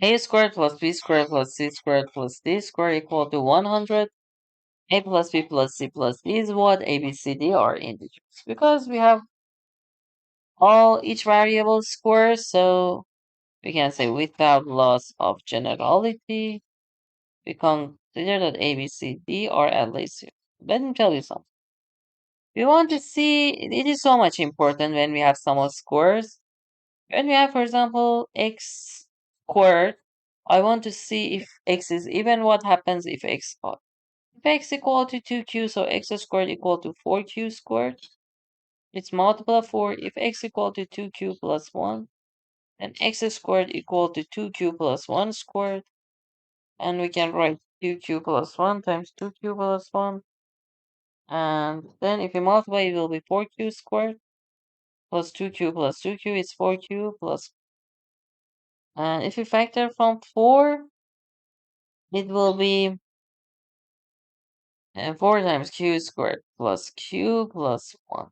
A squared plus B squared plus C squared plus D squared equal to 100. A plus B plus C plus D is what? A, B, C, D are integers. Because we have each variable squares, so we can say without loss of generality, we consider that A, B, C, D are at least zero. Let me tell you something. We want to see, it is so much important when we have sum of squares. When we have, for example, x squared, I want to see if x is even, what happens if x odd. If x equal to 2q, so x squared equal to 4q squared, it's multiple of 4. If x equal to 2q plus 1, then x squared equal to 2q plus 1 squared, and we can write 2q plus 1 times 2q plus 1, and then if we multiply, it will be 4q squared plus 2q plus 2q is 4q plus, and if we factor from 4, it will be 4 times q squared plus q plus 1.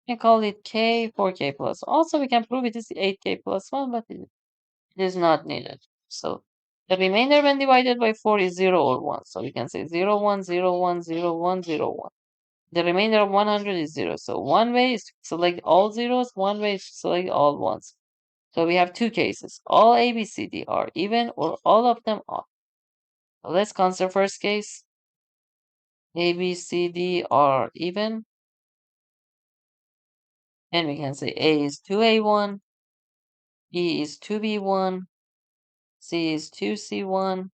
We can call it k, 4k plus. Also, we can prove it is 8k plus 1, but it is not needed. So the remainder when divided by 4 is 0 or 1. So we can say 0, 1, 0, 1, 0, 1, 0, 1. The remainder of 100 is 0. So one way is to select all zeros, one way is to select all ones. So we have two cases. All A, B, C, D are even or all of them odd. So let's consider first case. A, B, C, D are even. And we can say A is 2A1, B is 2B1, C is 2C1,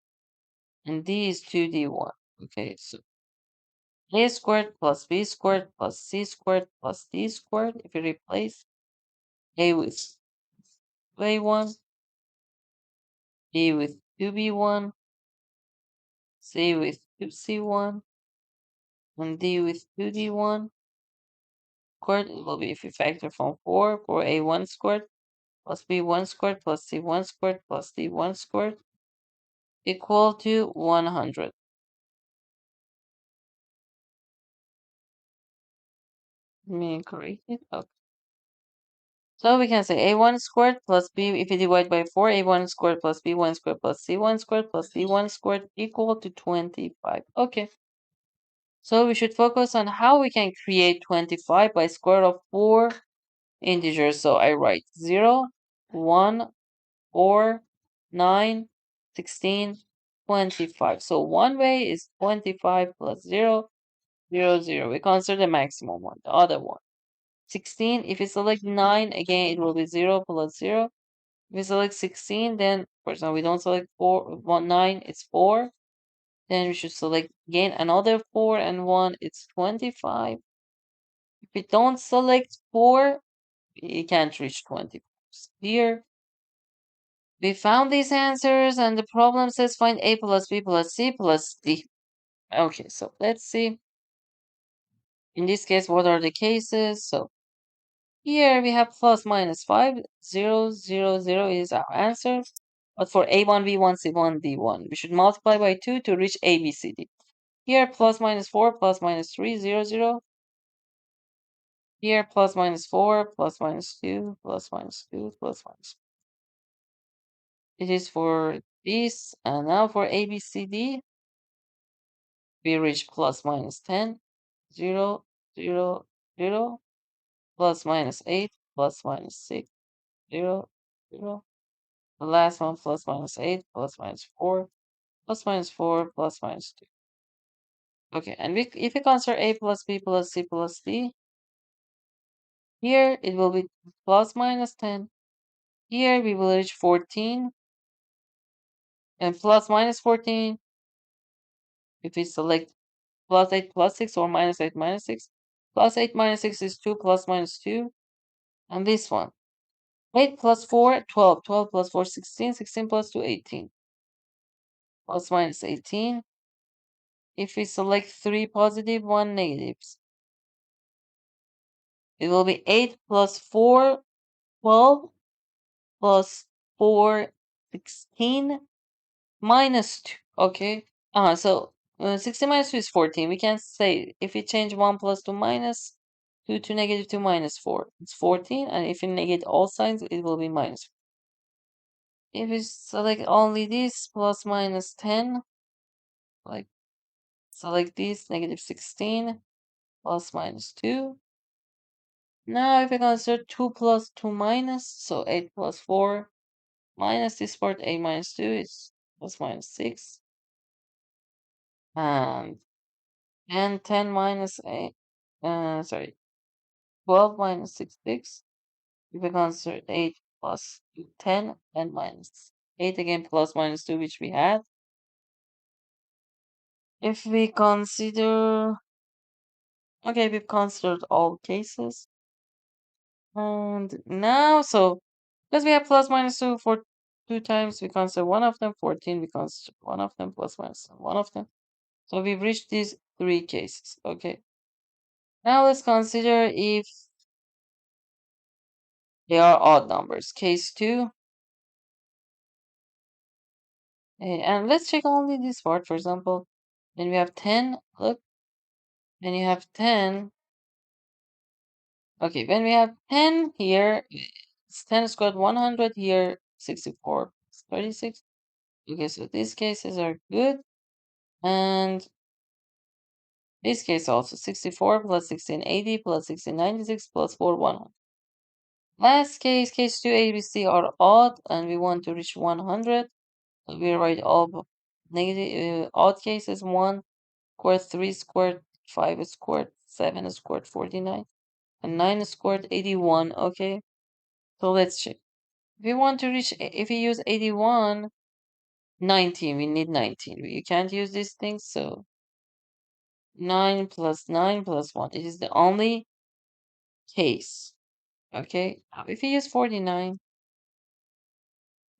and D is 2D1. Okay, so A squared plus B squared plus C squared plus D squared. If you replace A with 2A1, B with 2B1, C with 2C1, and D with 2D1 squared, it will be, if you factor from 4, for A1 squared plus B1 squared plus C1 squared plus D1 squared equal to 100. Let me correct it. Okay. So we can say A1 squared plus B, if you divide by 4, A1 squared plus B1 squared plus C1 squared plus D1 squared equal to 25. Okay. So we should focus on how we can create 25 by square root of 4 integers. So I write 0, 1, 4, 9, 16, 25. So one way is 25 plus 0, 0, 0. We consider the maximum one, the other one. 16, if you select 9, again, it will be 0 plus 0. If we select 16, then, for example, we don't select 4, 1, 9, it's 4. Then we should select again another 4 and 1, it's 25. If we don't select 4, we can't reach 25. So here, we found these answers, and the problem says find A plus B plus C plus D. Okay, so let's see. In this case, what are the cases? So here we have plus minus 5, 0, 0, 0 is our answer. But for A1, B1, C1, D1, we should multiply by 2 to reach A, B, C, D. Here, plus minus 4, plus minus 3, 0, 0. Here, plus minus 4, plus minus 2, plus minus 2, plus minus. It is for this, and now for A, B, C, D, we reach plus minus 10, 0, 0, 0, plus minus 8, plus minus 6, 0, 0. The last one, plus minus 8, plus minus 4, plus minus 4, plus minus 2. Okay, and if we consider A plus B plus C plus D, here it will be plus minus 10. Here we will reach 14, and plus minus 14, if we select plus 8 plus 6 or minus 8 minus 6, plus 8 minus 6 is 2 plus minus 2, and this one. 8 plus 4, 12, 12 plus 4, 16, 16 plus 2, 18. Plus minus 18. If we select 3 positive, 1 negatives, it will be 8 plus 4, 12, plus 4, 16, minus 2. Okay. So 16 minus 2 is 14. We can say if we change 1 plus 2 minus 2 to negative 2 minus 4, it's 14. And if you negate all signs, it will be minus 4. if we select only this plus minus 10, like select this negative 16 plus minus 2. Now if we consider 2 plus 2 minus, so 8 plus 4 minus this part, 8 minus 2 is plus minus 6. And 10 minus 8, sorry, 12 minus 6. If we consider 8 plus 10 and minus 8 again plus minus 2, which we had. If we consider, okay, we've considered all cases. And now, so, because we have plus minus 2 for 2 times, we consider one of them, 14, we consider one of them, plus minus one of them. So we've reached these 3 cases, okay. Now let's consider if they are odd numbers. Case 2, and let's check only this part, for example. Then we have 10, look, then you have 10. Okay, when we have 10 here, it's 10 squared 100 here, 64 plus 36. Okay, so these cases are good. And this case also 64 plus 1680 plus 1696 plus 4 100. Last case, case 2 ABC are odd and we want to reach 100. So we write all negative odd cases 1 squared 3 squared 5 squared 7 squared 49 and 9 squared 81. Okay, so let's check. If we want to reach, if we use 81, 19, we need 19. You can't use these things, so 9 plus 9 plus 1. It is the only case. Okay, now if we use 49,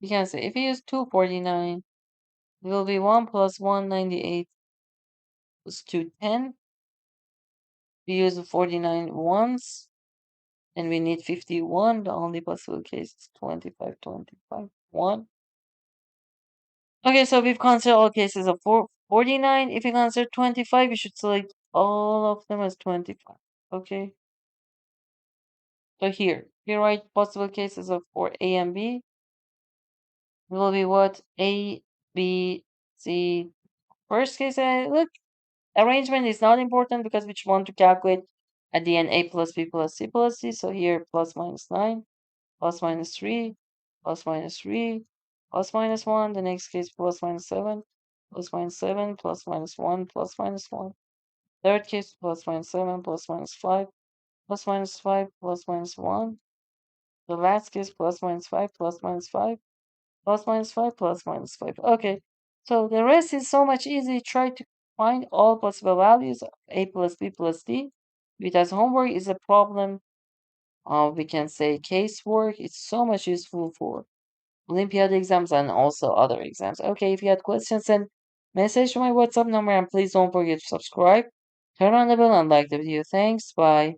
we can say if we use 249, it will be 1 plus 1, 98 plus 2, 10. We use 49 once, and we need 51. The only possible case is 25, 25, 1. Okay, so we've considered all cases of 49. If we consider 25, we should select all of them as 25. Okay. So here, we write possible cases of for A and B. It will be what? A, B, C. First case, look, arrangement is not important because we just want to calculate at the end A plus B plus C plus D. So here, plus minus 9, plus minus 3, plus minus 3, plus minus 1. The next case, plus minus 7, plus minus 7, plus minus 1, plus minus 1. Third case, plus minus 7, plus minus 5, plus minus 5, plus minus 1. The last case, plus minus 5, plus minus 5, plus minus 5, plus minus 5. Okay, so the rest is so much easy. Try to find all possible values of A plus B plus D. Because homework is a problem, we can say casework. It's so much useful for Olympiad exams and also other exams. Okay, if you had questions, send message to my WhatsApp number and please don't forget to subscribe, turn on the bell and like the video. Thanks, bye.